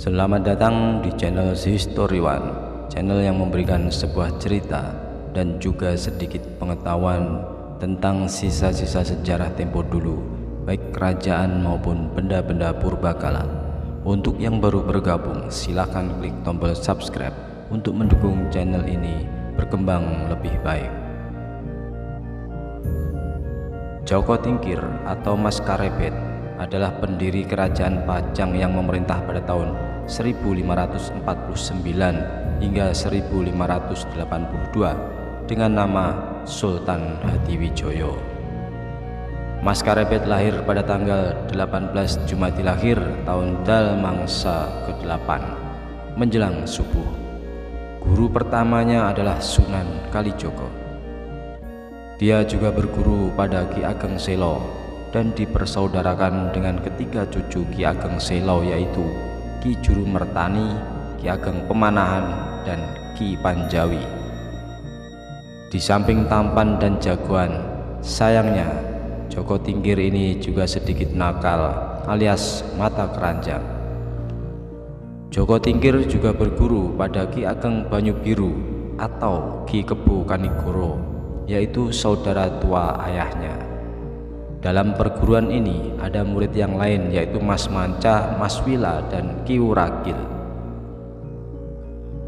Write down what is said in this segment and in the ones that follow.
Selamat datang di channel History One, channel yang memberikan sebuah cerita dan juga sedikit pengetahuan tentang sisa-sisa sejarah tempo dulu, baik kerajaan maupun benda-benda purbakala. Untuk yang baru bergabung, silakan klik tombol subscribe untuk mendukung channel ini berkembang lebih baik. Joko Tingkir atau Mas Karebet adalah pendiri kerajaan Pajang yang memerintah pada tahun 1549 hingga 1582 dengan nama Sultan Hadiwijoyo. Mas Karebet lahir pada tanggal 18 Jumadilahir tahun Dal Mangsa ke-8 menjelang subuh. Guru pertamanya adalah Sunan Kalijogo. Dia juga berguru pada Ki Ageng Selo dan dipersaudarakan dengan ketiga cucu Ki Ageng Selo, yaitu Ki Juru Mertani, Ki Ageng Pemanahan, dan Ki Panjawi. Di samping tampan dan jagoan, sayangnya Joko Tingkir ini juga sedikit nakal alias mata keranjang. Joko Tingkir juga berguru pada Ki Ageng Banyubiru atau Ki Kebo Kanigoro, yaitu saudara tua ayahnya. Dalam perguruan ini ada murid yang lain, yaitu Mas Manca, Mas Wila, dan Ki Wuragil.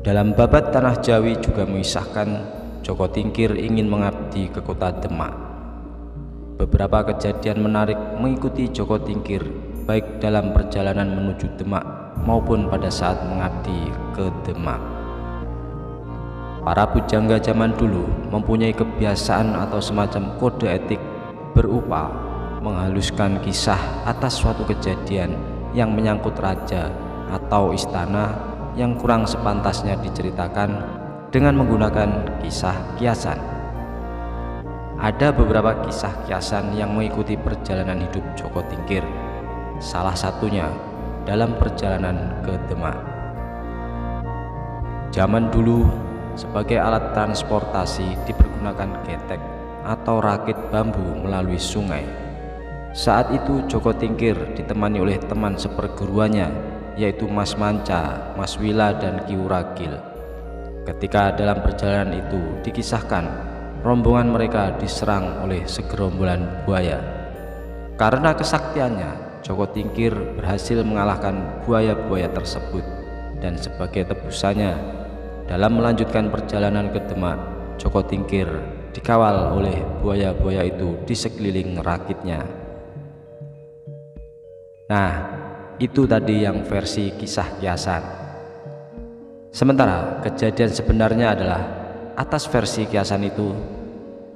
Dalam babat Tanah Jawi juga mengisahkan Joko Tingkir ingin mengabdi ke kota Demak. Beberapa kejadian menarik mengikuti Joko Tingkir baik dalam perjalanan menuju Demak maupun pada saat mengabdi ke Demak. Para pujangga zaman dulu mempunyai kebiasaan atau semacam kode etik berupa menghaluskan kisah atas suatu kejadian yang menyangkut raja atau istana yang kurang sepantasnya diceritakan dengan menggunakan kisah kiasan. Ada beberapa kisah kiasan yang mengikuti perjalanan hidup Joko Tingkir, salah satunya dalam perjalanan ke Demak. Zaman dulu, sebagai alat transportasi dipergunakan getek atau rakit bambu melalui sungai. Saat itu Joko Tingkir ditemani oleh teman seperguruannya, yaitu Mas Manca, Mas Wila, dan Ki Wuragil. Ketika dalam perjalanan itu dikisahkan rombongan mereka diserang oleh segerombolan buaya. Karena kesaktiannya, Joko Tingkir berhasil mengalahkan buaya-buaya tersebut, dan sebagai tebusannya dalam melanjutkan perjalanan ke Demak, Joko Tingkir dikawal oleh buaya-buaya itu di sekeliling rakitnya. Nah, itu tadi yang versi kisah kiasan. Sementara kejadian sebenarnya adalah atas versi kiasan itu,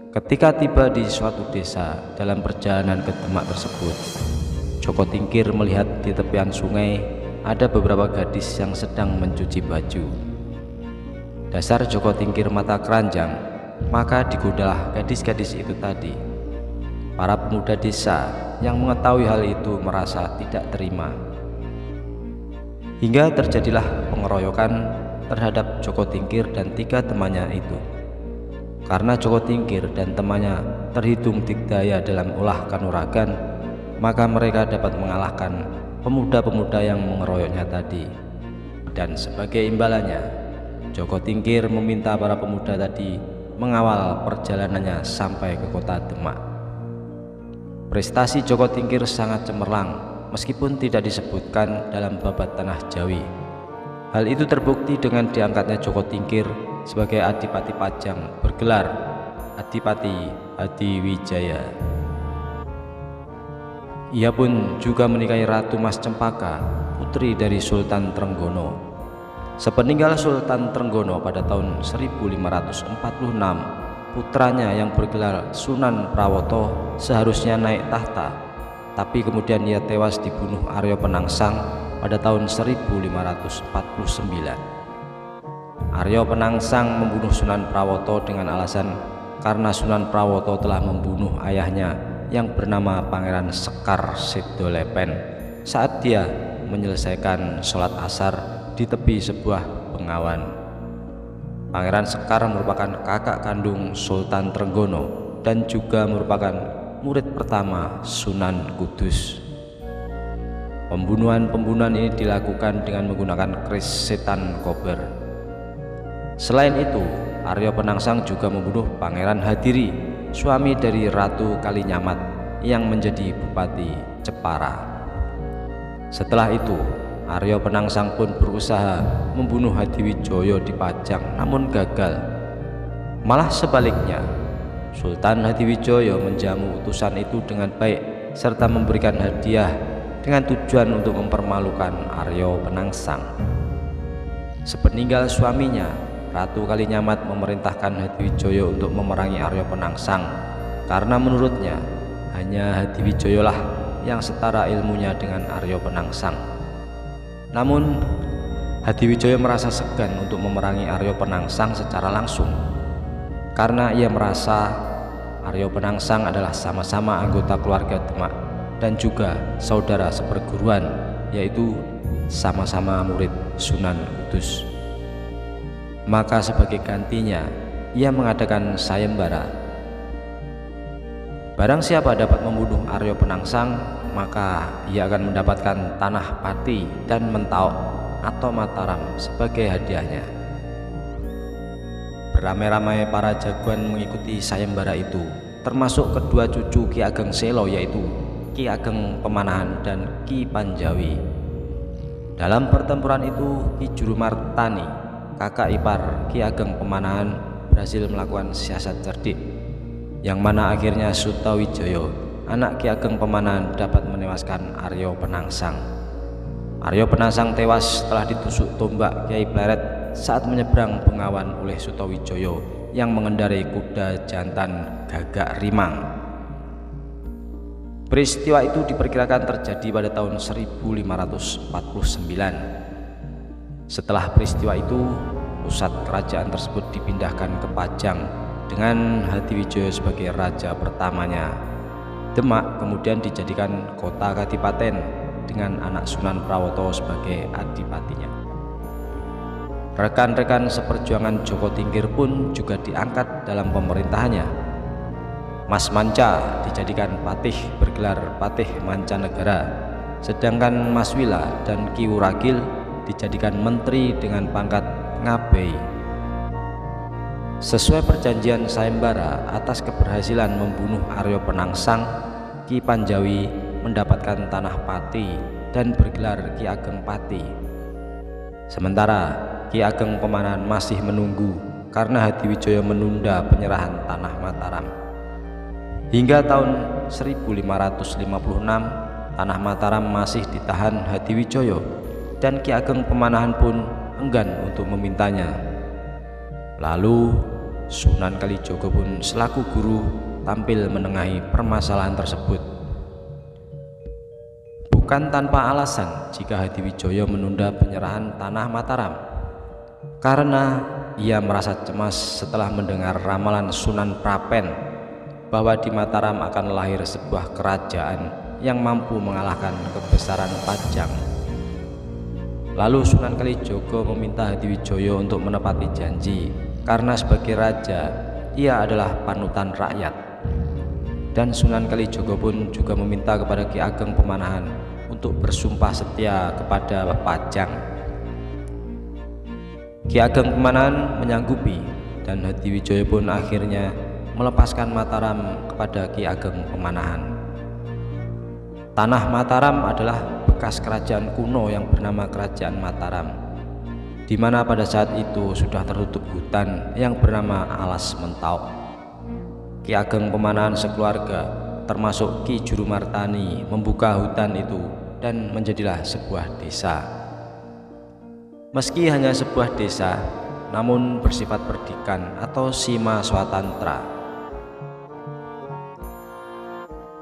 ketika tiba di suatu desa dalam perjalanan ke Demak tersebut, Joko Tingkir melihat di tepian sungai ada beberapa gadis yang sedang mencuci baju. Dasar Joko Tingkir mata keranjang, maka digodalah gadis-gadis itu tadi. Para pemuda desa yang mengetahui hal itu merasa tidak terima, hingga terjadilah pengeroyokan terhadap Joko Tingkir dan tiga temannya itu. Karena Joko Tingkir dan temannya terhitung digdaya dalam ulah kanuragan, maka mereka dapat mengalahkan pemuda-pemuda yang mengeroyoknya tadi. Dan sebagai imbalannya, Joko Tingkir meminta para pemuda tadi mengawal perjalanannya sampai ke kota Demak. Prestasi Joko Tingkir sangat cemerlang meskipun tidak disebutkan dalam babat Tanah Jawi. Hal itu terbukti dengan diangkatnya Joko Tingkir sebagai Adipati Pajang bergelar Adipati Hadiwijaya. Ia pun juga menikahi Ratu Mas Cempaka, putri dari Sultan Trenggono. Sepeninggal Sultan Trenggono pada tahun 1546, putranya yang bergelar Sunan Prawoto seharusnya naik tahta, tapi kemudian ia tewas dibunuh Arya Penangsang pada tahun 1549. Arya Penangsang membunuh Sunan Prawoto dengan alasan karena Sunan Prawoto telah membunuh ayahnya yang bernama Pangeran Sekar Sedolepen saat dia menyelesaikan sholat asar di tepi sebuah bengawan. Pangeran Sekar merupakan kakak kandung Sultan Trenggono dan juga merupakan murid pertama Sunan Kudus. Pembunuhan ini dilakukan dengan menggunakan keris setan kober. Selain itu, Arya Penangsang juga membunuh Pangeran Hadiri, suami dari Ratu Kalinyamat yang menjadi Bupati Jepara. Setelah itu, Arya Penangsang pun berusaha membunuh Hadiwijaya di Pajang, namun gagal. Malah sebaliknya, Sultan Hadiwijaya menjamu utusan itu dengan baik serta memberikan hadiah dengan tujuan untuk mempermalukan Arya Penangsang. Sepeninggal suaminya, Ratu Kalinyamat memerintahkan Hadiwijaya untuk memerangi Arya Penangsang karena menurutnya hanya Hadiwijayalah yang setara ilmunya dengan Arya Penangsang. Namun Hadiwijaya merasa segan untuk memerangi Arya Penangsang secara langsung karena ia merasa Arya Penangsang adalah sama-sama anggota keluarga Demak dan juga saudara seperguruan, yaitu sama-sama murid Sunan Kudus. Maka sebagai gantinya ia mengadakan sayembara. Barang siapa dapat membunuh Arya Penangsang, maka ia akan mendapatkan tanah Pati dan Mentaok atau Mataram sebagai hadiahnya. Beramai-ramai para jagoan mengikuti sayembara itu, termasuk kedua cucu Ki Ageng Selo, yaitu Ki Ageng Pemanahan dan Ki Panjawi. Dalam pertempuran itu, Ki Jurumartani, kakak ipar Ki Ageng Pemanahan, berhasil melakukan siasat cerdik, yang mana akhirnya Sutawijaya, anak Ki Ageng Pemanahan, dapat menewaskan Arya Penangsang. Arya Penangsang tewas setelah ditusuk tombak Kyai Pleret saat menyeberang Bengawan oleh Sutawijaya yang mengendarai kuda jantan Gagak Rimang. Peristiwa itu diperkirakan terjadi pada tahun 1549. Setelah peristiwa itu, pusat kerajaan tersebut dipindahkan ke Pajang dengan Hadiwijaya sebagai raja pertamanya. Demak kemudian dijadikan kota kadipaten dengan anak Sunan Prawoto sebagai adipatinya. Rekan-rekan seperjuangan Joko Tingkir pun juga diangkat dalam pemerintahannya. Mas Manca dijadikan patih bergelar Patih Mancanegara, sedangkan Mas Wila dan Ki Wuragil dijadikan menteri dengan pangkat Ngabei. Sesuai perjanjian sayembara, atas keberhasilan membunuh Arya Penangsang, Ki Panjawi mendapatkan tanah Pati dan bergelar Ki Ageng Pati. Sementara Ki Ageng Pemanahan masih menunggu karena Hadiwijaya menunda penyerahan tanah Mataram. Hingga tahun 1556, tanah Mataram masih ditahan Hadiwijaya dan Ki Ageng Pemanahan pun enggan untuk memintanya. Lalu Sunan Kalijaga pun selaku guru tampil menengahi permasalahan tersebut. Bukan tanpa alasan jika Hadiwijaya menunda penyerahan tanah Mataram, karena ia merasa cemas setelah mendengar ramalan Sunan Prapen bahwa di Mataram akan lahir sebuah kerajaan yang mampu mengalahkan kebesaran Pajang. Lalu Sunan Kalijaga meminta Hadiwijaya untuk menepati janji, karena sebagai raja ia adalah panutan rakyat. Dan Sunan Kalijaga pun juga meminta kepada Ki Ageng Pemanahan untuk bersumpah setia kepada Pajang. Ki Ageng Pemanahan menyanggupi dan Hadiwijaya pun akhirnya melepaskan Mataram kepada Ki Ageng Pemanahan. Tanah Mataram adalah bekas kerajaan kuno yang bernama Kerajaan Mataram, di mana pada saat itu sudah tertutup hutan yang bernama Alas Mentaok. Ki Ageng Pemanahan sekeluarga, termasuk Ki Jurumartani, membuka hutan itu dan menjadilah sebuah desa. Meski hanya sebuah desa, namun bersifat perdikan atau sima swatantra.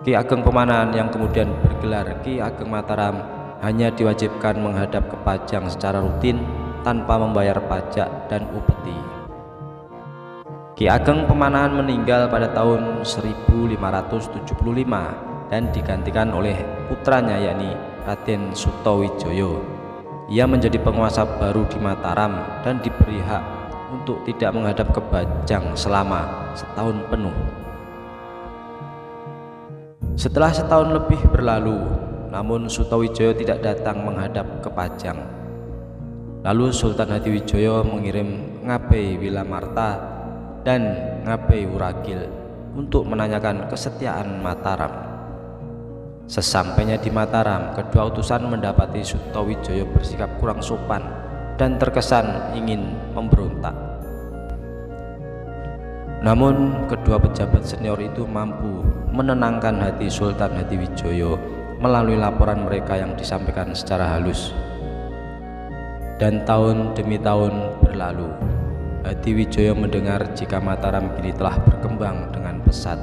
Ki Ageng Pemanahan yang kemudian bergelar Ki Ageng Mataram hanya diwajibkan menghadap ke Pajang secara rutin tanpa membayar pajak dan upeti. Ki Ageng Pemanahan meninggal pada tahun 1575 dan digantikan oleh putranya, yakni Raden Sutawijaya. Ia menjadi penguasa baru di Mataram dan diberi hak untuk tidak menghadap ke Pajang selama setahun penuh. Setelah setahun lebih berlalu, namun Sutawijaya tidak datang menghadap ke Pajang. Lalu Sultan Hadiwijaya mengirim Ngabei Wilamarta dan Ngabei Wuragil untuk menanyakan kesetiaan Mataram. Sesampainya di Mataram, kedua utusan mendapati Sutawijaya bersikap kurang sopan dan terkesan ingin memberontak. Namun kedua pejabat senior itu mampu menenangkan hati Sultan Hadiwijaya melalui laporan mereka yang disampaikan secara halus. Dan tahun demi tahun berlalu, Hadiwijaya mendengar jika Mataram kini telah berkembang dengan pesat.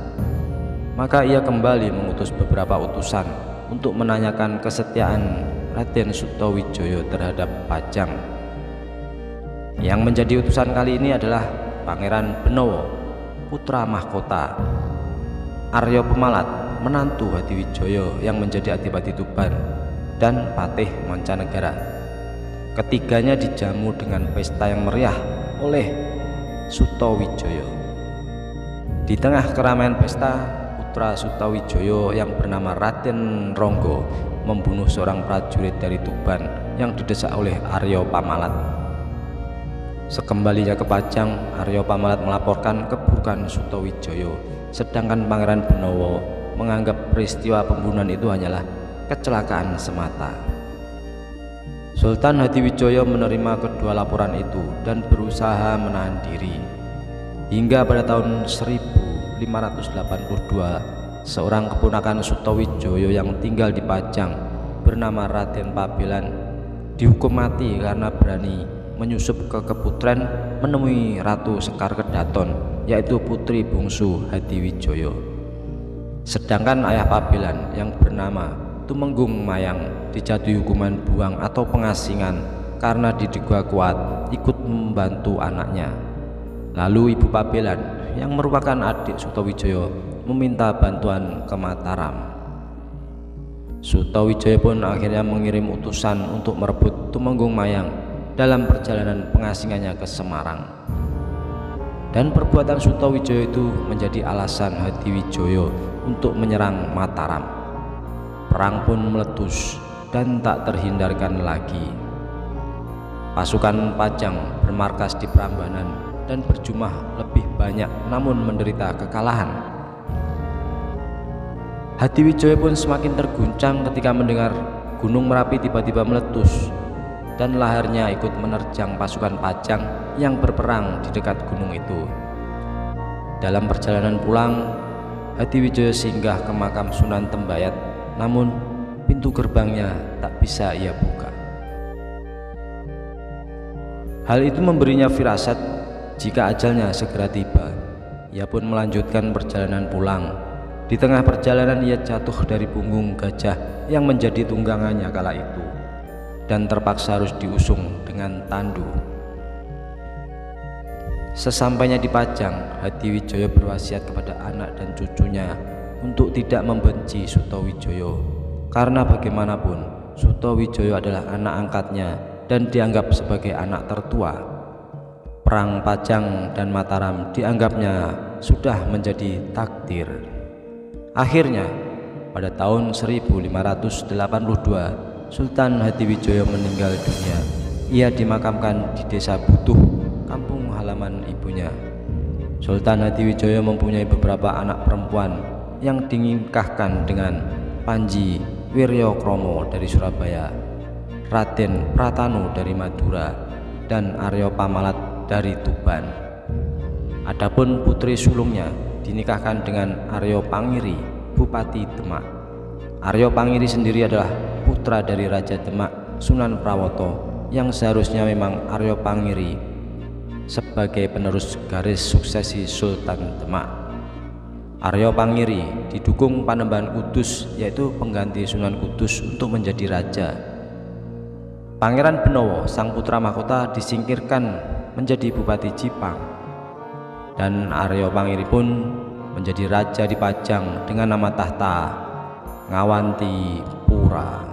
Maka ia kembali mengutus beberapa utusan untuk menanyakan kesetiaan Raden Sutawijaya terhadap Pajang. Yang menjadi utusan kali ini adalah Pangeran Benowo, putra mahkota, Arya Pemalat, menantu Hadiwijaya yang menjadi Adipati Tuban, dan Patih Mancanegara. Ketiganya dijamu dengan pesta yang meriah oleh Sutawijaya. Di tengah keramaian pesta, putra Sutawijaya yang bernama Raden Ronggo membunuh seorang prajurit dari Tuban yang didesak oleh Arya Pamalat. Sekembalinya ke Pajang, Arya Pamalat melaporkan keburukan Sutawijaya, sedangkan Pangeran Benowo menganggap peristiwa pembunuhan itu hanyalah kecelakaan semata. Sultan Hadiwijaya menerima kedua laporan itu dan berusaha menahan diri. Hingga pada tahun 1582, seorang keponakan Sutawijaya yang tinggal di Pajang bernama Raden Pabelan dihukum mati karena berani menyusup ke Keputren menemui Ratu Sekar Kedaton, yaitu putri bungsu Hadiwijaya. Sedangkan ayah Pabelan yang bernama Tumenggung Mayang dijatuhi hukuman buang atau pengasingan karena diduga kuat ikut membantu anaknya. Lalu ibu Pabelan yang merupakan adik Sutawijaya meminta bantuan ke Mataram. Sutawijaya pun akhirnya mengirim utusan untuk merebut Tumenggung Mayang dalam perjalanan pengasingannya ke Semarang. Dan perbuatan Sutawijaya itu menjadi alasan Hadiwijaya untuk menyerang Mataram. Perang pun meletus dan tak terhindarkan lagi. Pasukan Pajang bermarkas di Prambanan dan berjumlah lebih banyak namun menderita kekalahan. Hadiwijaya pun semakin terguncang ketika mendengar Gunung Merapi tiba-tiba meletus dan lahirnya ikut menerjang pasukan Pajang yang berperang di dekat gunung itu. Dalam perjalanan pulang, Hadiwijaya singgah ke makam Sunan Tembayat, namun pintu gerbangnya tak bisa ia buka. Hal itu memberinya firasat jika ajalnya segera tiba. Ia pun melanjutkan perjalanan pulang. Di tengah perjalanan ia jatuh dari punggung gajah yang menjadi tunggangannya kala itu dan terpaksa harus diusung dengan tandu. Sesampainya di Pajang, Hadiwijaya berwasiat kepada anak dan cucunya untuk tidak membenci Sutawijaya, karena bagaimanapun Sutawijaya adalah anak angkatnya dan dianggap sebagai anak tertua. Perang Pajang dan Mataram dianggapnya sudah menjadi takdir. Akhirnya pada tahun 1582 Sultan Hadiwijaya meninggal dunia. Ia dimakamkan di desa Butuh, kampung halaman ibunya. Sultan Hadiwijaya mempunyai beberapa anak perempuan yang dinikahkan dengan Panji Wiryokromo dari Surabaya, Raden Pratanu dari Madura, dan Arya Pamalat dari Tuban. Adapun putri sulungnya dinikahkan dengan Arya Pangiri, Bupati Demak. Arya Pangiri sendiri adalah putra dari Raja Demak Sunan Prawoto yang seharusnya memang Arya Pangiri sebagai penerus garis suksesi Sultan Demak. Arya Pangiri didukung Panembahan Kudus, yaitu pengganti Sunan Kudus, untuk menjadi raja. Pangeran Benowo, sang putra mahkota, disingkirkan menjadi Bupati Jipang, dan Arya Pangiri pun menjadi raja di Pajang dengan nama tahta Ngawantipura.